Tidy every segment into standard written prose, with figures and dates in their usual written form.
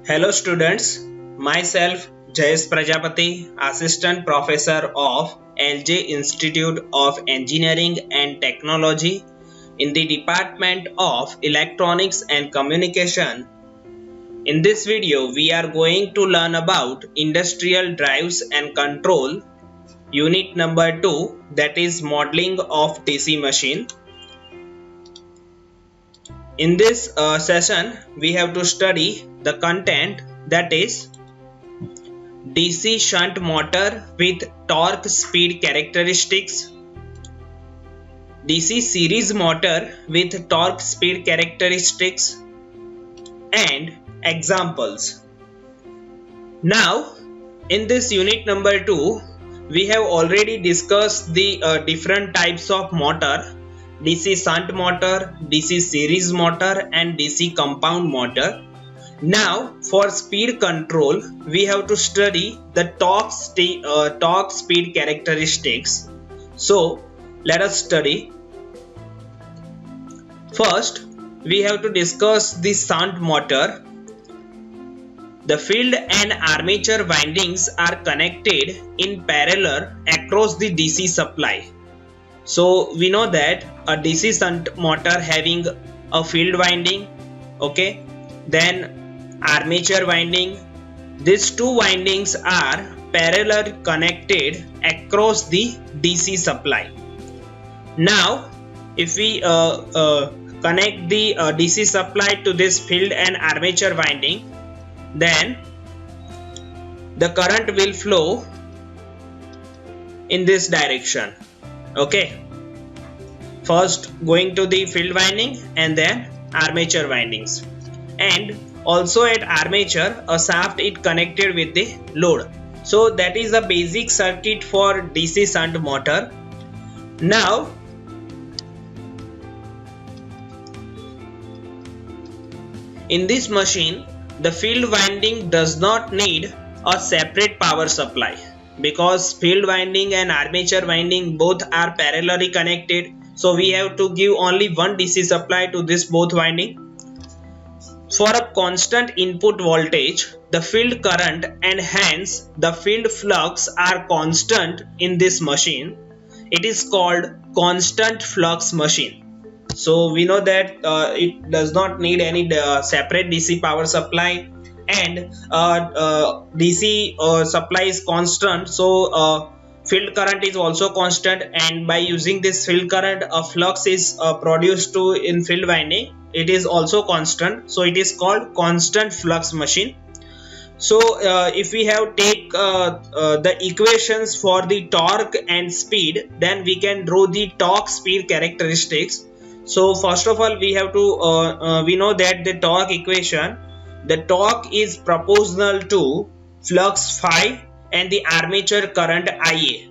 Hello students, myself Jayesh Prajapati, Assistant Professor of LJ Institute of Engineering and Technology in the Department of Electronics and Communication. In this video, we are going to learn about Industrial Drives and Control, Unit number 2, that is Modeling of DC Machine. In this session, we have to study the content, that is DC shunt motor with torque speed characteristics, DC series motor with torque speed characteristics, and examples. Now, in this unit number 2, we have already discussed the different types of motor: DC shunt motor, DC series motor, and DC compound motor. Now, for speed control, we have to study the torque speed characteristics. So, let us study. First, we have to discuss the shunt motor. The field and armature windings are connected in parallel across the DC supply. So we know that a DC shunt motor having a field winding, okay, then armature winding. These two windings are parallel connected across the DC supply. Now, if we connect the DC supply to this field and armature winding, then the current will flow in this direction. Okay, first going to the field winding and then armature windings, and also at armature a shaft is connected with the load. So that is the basic circuit for DC shunt motor. Now in this machine, the field winding does not need a separate power supply, because field winding and armature winding both are parallelly connected. So we have to give only one DC supply to this both winding. For a constant input voltage, the field current and hence the field flux are constant in this machine. It is called constant flux machine. So we know that it does not need any separate DC power supply, and DC supply is constant, so field current is also constant, and by using this field current a flux is produced to in field winding. It is also constant, so it is called constant flux machine. So if we have take the equations for the torque and speed, then we can draw the torque speed characteristics. So first of all, we have to we know that the torque equation, the torque is proportional to flux phi and the armature current Ia.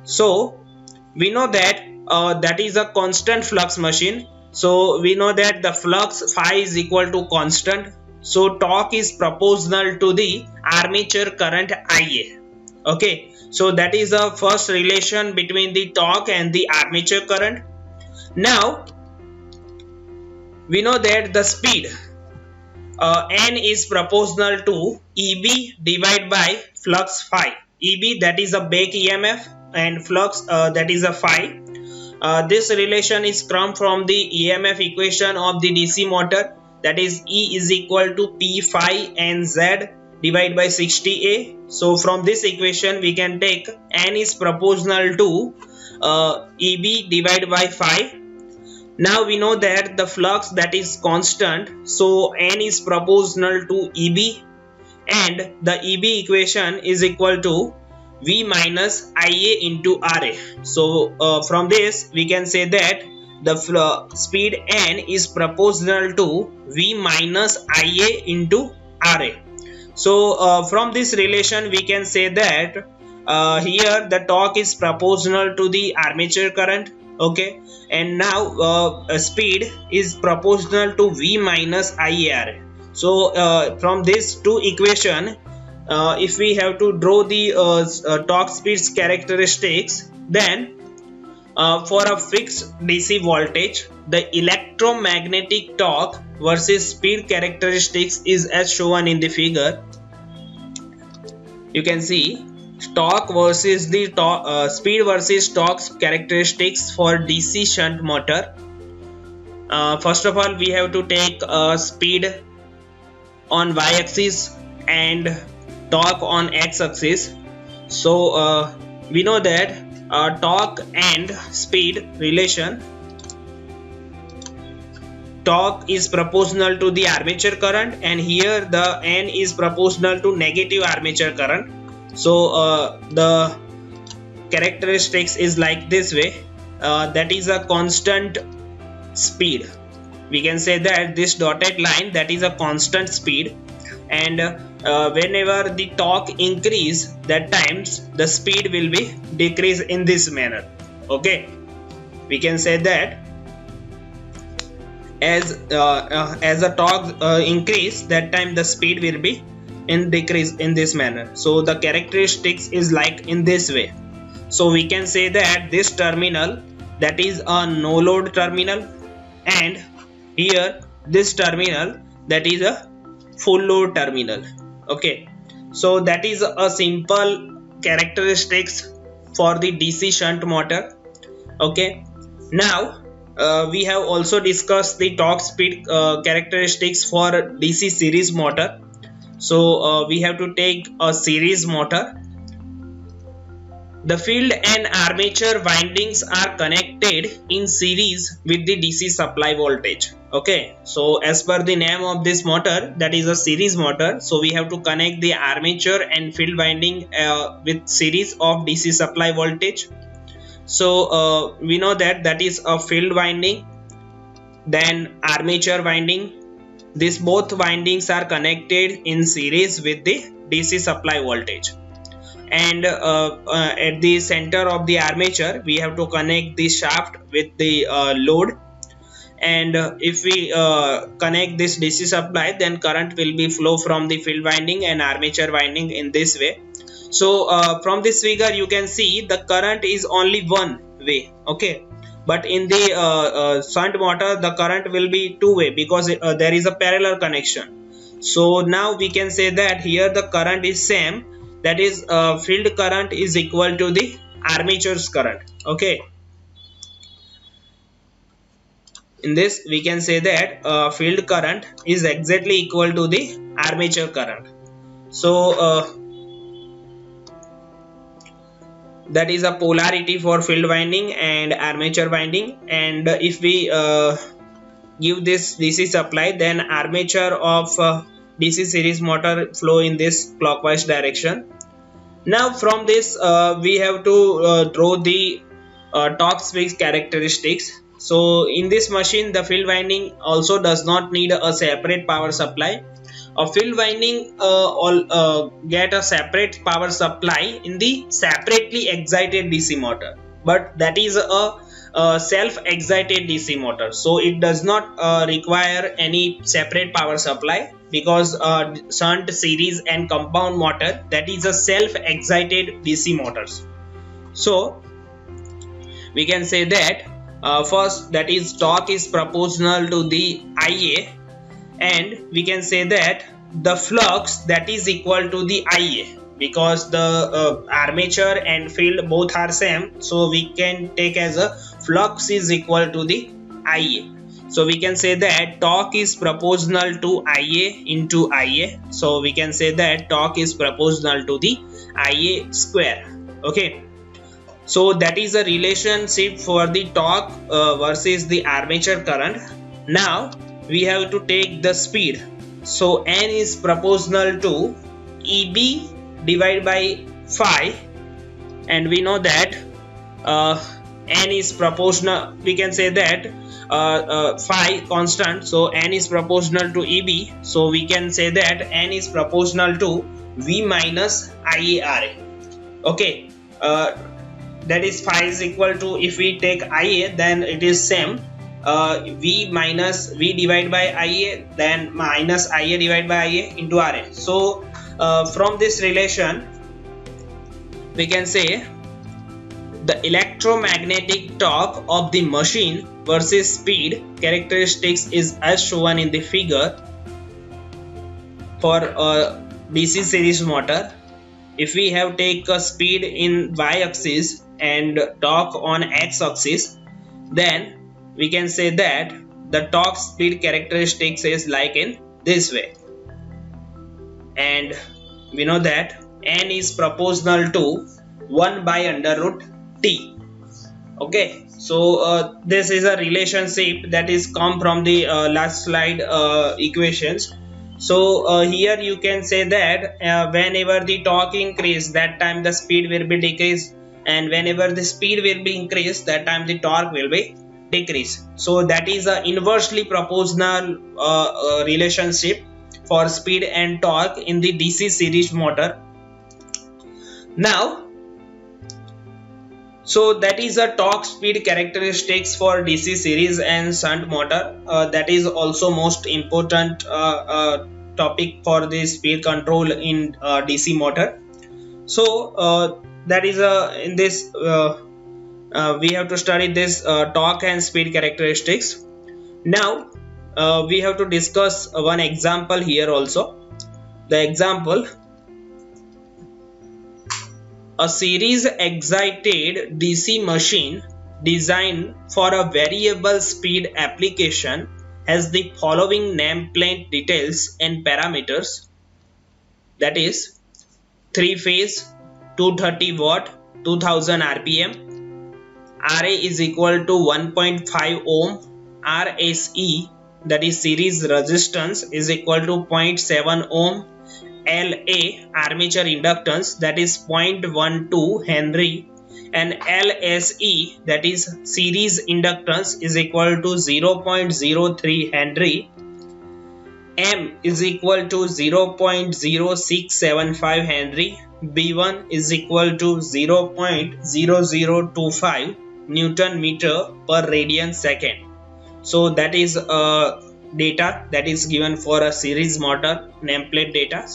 So we know that that is a constant flux machine. So we know that the flux phi is equal to constant. So torque is proportional to the armature current Ia. Okay, so that is the first relation between the torque and the armature current. Now we know that the speed N is proportional to EB divided by flux phi. EB, that is a back EMF, and flux that is a phi. This relation is come from the EMF equation of the DC motor, that is E is equal to P phi N Z divided by 60A. So from this equation we can take N is proportional to EB divided by phi. Now we know that the flux that is constant, so N is proportional to EB, and the EB equation is equal to V minus Ia into Ra. So from this we can say that the speed N is proportional to V minus Ia into Ra. So from this relation we can say that here the torque is proportional to the armature current. Okay, and now speed is proportional to V minus IARA. So from these two equation, if we have to draw the torque speeds characteristics, then For a fixed DC voltage, the electromagnetic torque versus speed characteristics is as shown in the figure. You can see torque versus the speed versus torque characteristics for DC shunt motor. First of all, we have to take speed on y-axis and torque on x-axis. So we know that torque and speed relation, torque is proportional to the armature current, and here the N is proportional to negative armature current. So the characteristics is like this way. That is a constant speed. We can say that this dotted line, that is a constant speed, and whenever the torque increase, that times the speed will be decrease in this manner. Okay, we can say that as a torque increase, that time the speed will be in decrease in this manner. So the characteristics is like in this way. So we can say that this terminal, that is a no load terminal, and here this terminal, that is a full load terminal. Okay, so that is a simple characteristics for the DC shunt motor. Okay, now we have also discussed the torque speed characteristics for DC series motor. So we have to take a series motor. The field and armature windings are connected in series with the DC supply voltage. Okay, so as per the name of this motor, that is a series motor, so we have to connect the armature and field winding with series of DC supply voltage. So we know that is a field winding, then armature winding. These both windings are connected in series with the DC supply voltage. And at the center of the armature, we have to connect the shaft with the load. And if we connect this DC supply, then current will be flow from the field winding and armature winding in this way. So from this figure, you can see the current is only one way. Okay, but in the shunt motor, the current will be two way, because there is a parallel connection. So now we can say that here the current is same, that is field current is equal to the armature's current. Okay, in this we can say that field current is exactly equal to the armature current. So that is a polarity for field winding and armature winding. And if we give this DC supply, then armature of DC series motor flow in this clockwise direction. Now from this we have to draw the torque speed characteristics. So in this machine, the field winding also does not need a separate power supply. A field winding get a separate power supply in the separately excited DC motor, but that is a self-excited DC motor, so it does not require any separate power supply, because shunt, series and compound motor, that is a self-excited DC motors. So we can say that first, that is torque is proportional to the Ia, and we can say that the flux, that is equal to the Ia, because the armature and field both are same, so we can take as a flux is equal to the Ia. So we can say that torque is proportional to Ia into Ia, so we can say that torque is proportional to the Ia square. Okay, so that is a relationship for the torque versus the armature current. Now we have to take the speed. So N is proportional to EB divided by phi, and we know that N is proportional, we can say that phi constant, so N is proportional to EB, so we can say that N is proportional to V minus IARA. Okay, that is phi is equal to, if we take Ia, then it is same, V minus V divided by Ia, then minus Ia divided by Ia into Ra. So from this relation we can say the electromagnetic torque of the machine versus speed characteristics is as shown in the figure. For a DC series motor, if we have take a speed in y-axis and torque on x-axis, then we can say that the torque speed characteristics is like in this way, and we know that n is proportional to 1 by under root t. Okay, so this is a relationship that is come from the last slide equations. So here you can say that whenever the torque increase, that time the speed will be decreased, and whenever the speed will be increased, that time the torque will be decreased. So that is a inversely proportional relationship for speed and torque in the DC series motor. Now, so that is a torque speed characteristics for DC series and shunt motor. That is also most important topic for the speed control in DC motor. So that is in this we have to study this torque and speed characteristics. Now we have to discuss one example here also. The example: a series excited DC machine designed for a variable speed application has the following nameplate details and parameters, that is 3-phase 230 watt 2000 rpm, RA is equal to 1.5 ohm, RSE, that is series resistance, is equal to 0.7 ohm, LA armature inductance, that is 0.12 Henry, and LSE, that is series inductance, is equal to 0.03 Henry. M is equal to 0.0675 Henry. B1 is equal to 0.0025 Newton meter per radian second. So that is data that is given for a series motor nameplate data.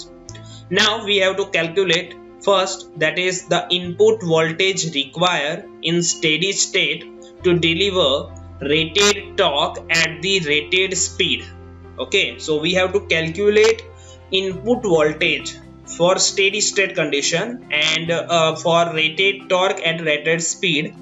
Now we have to calculate first, that is the input voltage required in steady state to deliver rated torque at the rated speed. Okay, so we have to calculate input voltage for steady state condition and for rated torque at rated speed,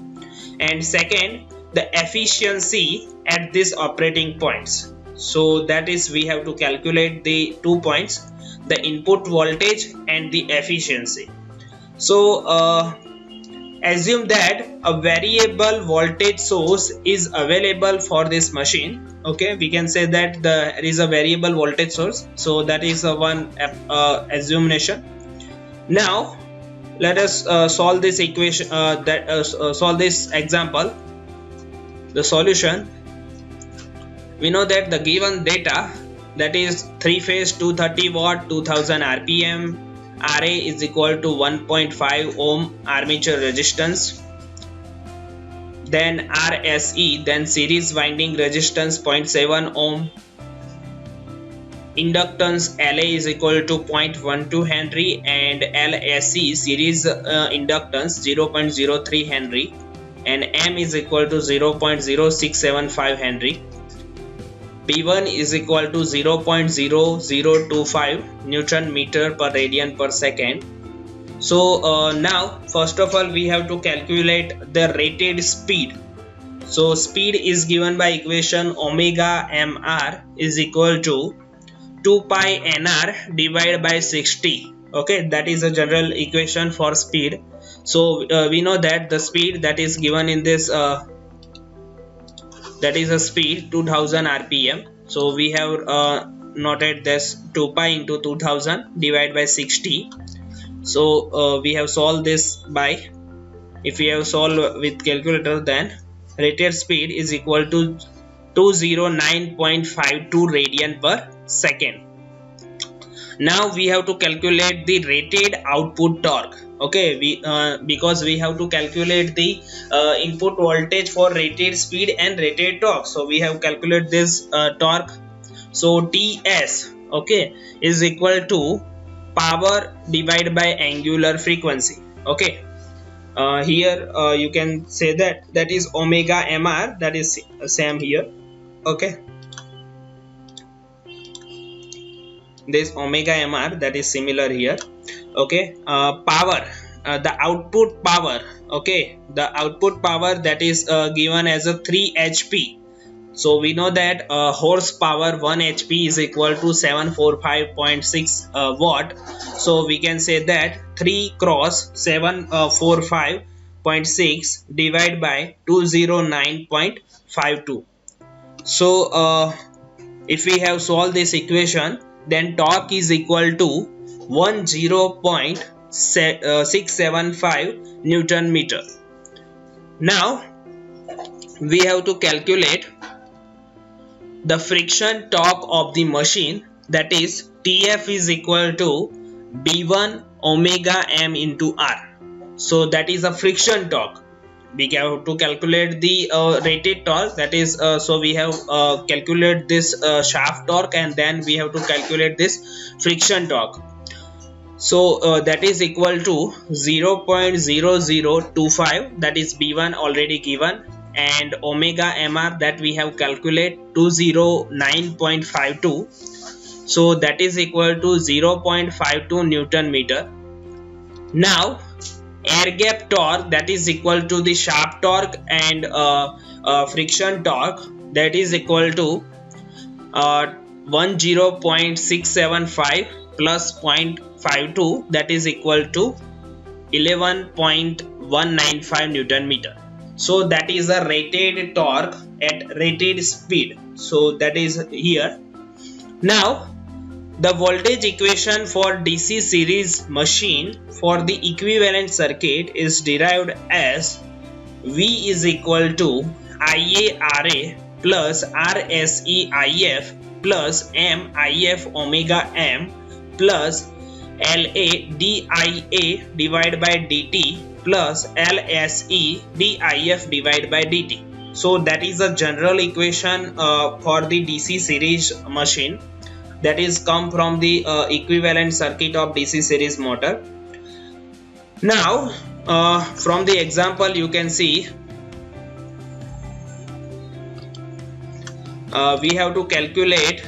and second, the efficiency at these operating points. So that is, we have to calculate the 2 points, the input voltage and the efficiency. So assume that a variable voltage source is available for this machine. Okay, we can say that there is a variable voltage source, so that is one assumption. Now let us solve this equation, solve this example. The solution: we know that the given data, that is 3-phase 230 watt 2000 rpm, RA is equal to 1.5 ohm armature resistance, then RSE, then series winding resistance 0.7 ohm, inductance LA is equal to 0.12 Henry, and LSE series inductance 0.03 Henry, and M is equal to 0.0675 Henry. B1 is equal to 0.0025 Newton meter per radian per second. So now first of all we have to calculate the rated speed. So speed is given by equation omega mr is equal to 2 pi nr divided by 60. Okay, that is a general equation for speed. So we know that the speed that is given in this that is a speed 2000 rpm. So we have noted this 2 pi into 2000 divided by 60. So we have solved this by, if we have solved with calculator, then rated speed is equal to 209.52 radian per second. Now we have to calculate the rated output torque. Okay, we because we have to calculate the input voltage for rated speed and rated torque. So we have calculated this torque. So TS, okay, is equal to power divided by angular frequency. Okay, here you can say that is omega mr, that is same here. Okay, this omega mr, that is similar here. Okay, power, the output power. Okay, the output power, that is given as a 3 HP. So we know that horsepower 1 HP is equal to 745.6 watt. So we can say that 3 cross 745.6 divided by 209.52. So if we have solved this equation, then torque is equal to 10.675 Newton meter. Now we have to calculate the friction torque of the machine, that is TF is equal to B1 omega m into R. So that is a friction torque. We have to calculate the rated torque, that is so we have calculate this shaft torque, and then we have to calculate this friction torque. So that is equal to 0.0025, that is B1 already given, and omega mr that we have calculated 209.52. So that is equal to 0.52 Newton meter. Now air gap torque, that is equal to the shaft torque and friction torque, that is equal to 10.675 plus 0.52, that is equal to 11.195 Newton meter. So that is a rated torque at rated speed. So that is here. Now the voltage equation for DC series machine for the equivalent circuit is derived as V is equal to IaRa plus RSeIf plus MIf omega m plus LA DIA divided by dt plus LSE DIF divided by dt. So that is a general equation for the DC series machine, that is come from the equivalent circuit of DC series motor. Now from the example you can see we have to calculate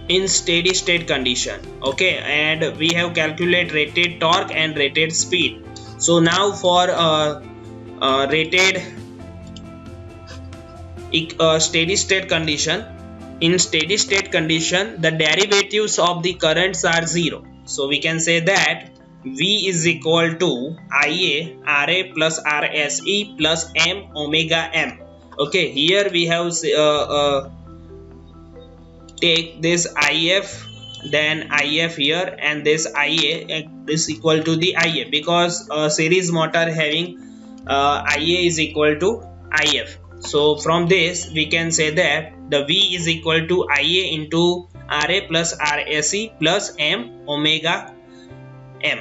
in steady state condition. Okay, and we have calculated rated torque and rated speed. So now for rated steady state condition, in steady state condition the derivatives of the currents are 0. So we can say that V is equal to Ia Ra plus Rse plus M omega m. Okay, here we have take this If, then If here, and this Ia is equal to the Ia, because series motor having Ia is equal to If. So from this we can say that the V is equal to Ia into Ra plus Rse plus M omega m.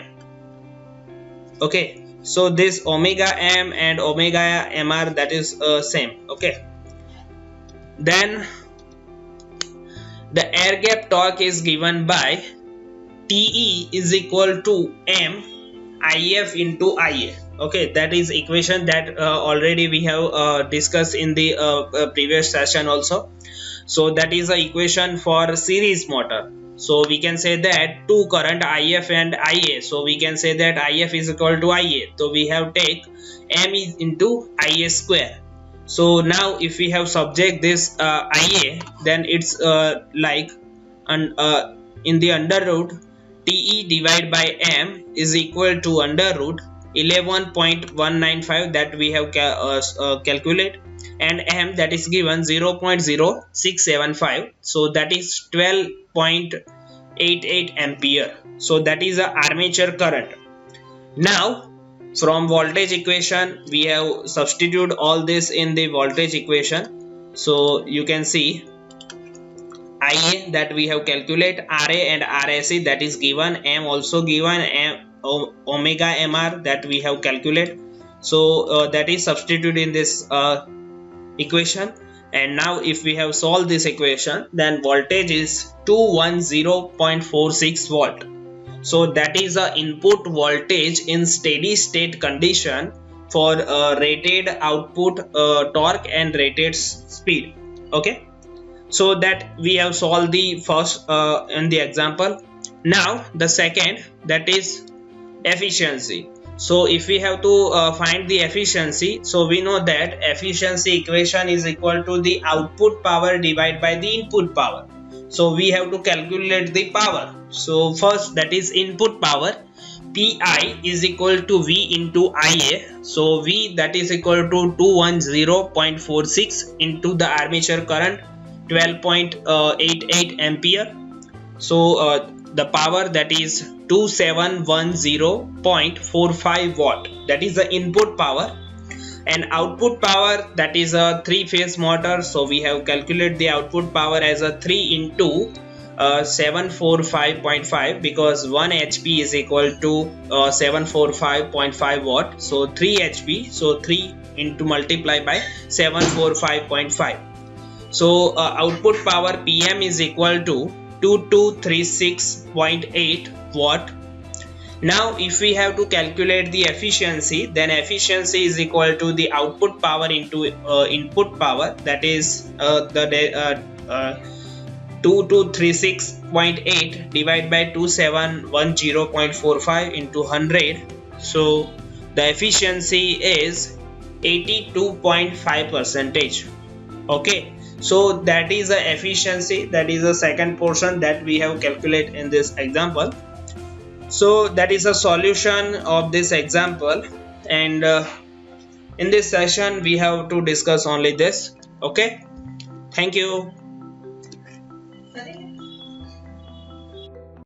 Okay, so this omega m and omega mr, that is same. Okay, then the air gap torque is given by Te is equal to M If into Ia. Okay, that is equation that already we have discussed in the previous session also. So that is the equation for series motor. So we can say that two current If and Ia. So we can say that If is equal to Ia. So we have take M is into Ia square. So now if we have subject this Ia, then it's like in the under root Te divided by M is equal to under root 11.195, that we have calculated, and M that is given 0.0675. So that is 12.88 ampere. So that is a armature current. Now from voltage equation we have substitute all this in the voltage equation. So you can see Ia that we have calculate, Ra and Rse that is given, M also given, M omega mr that we have calculated. So that is substituted in this equation, and now if we have solved this equation, then voltage is 210.46 volt. So that is a input voltage in steady state condition for rated output torque and rated speed. Okay, so that we have solved the first in the example. Now the second, that is efficiency. So if we have to find the efficiency, so we know that efficiency equation is equal to the output power divided by the input power. So we have to calculate the power. So first, that is input power. Pi is equal to V into Ia. So V, that is equal to 210.46 into the armature current 12.88 ampere. So the power, that is 2710.45 watt, that is the input power. And output power, that is a 3-phase motor. So we have calculated the output power as a 3 into 745.5, because 1 HP is equal to 745.5 watt. So 3 HP, so 3 into multiply by 745.5. So output power PM is equal to 2236.8 watt. Now if we have to calculate the efficiency, then efficiency is equal to the output power into input power, that is 2236.8 divided by 2710.45 into 100. So the efficiency is 82.5%. Okay, so that is the efficiency, that is the second portion that we have calculated in this example. So that is a solution of this example, and in this session we have to discuss only this. Okay, thank you.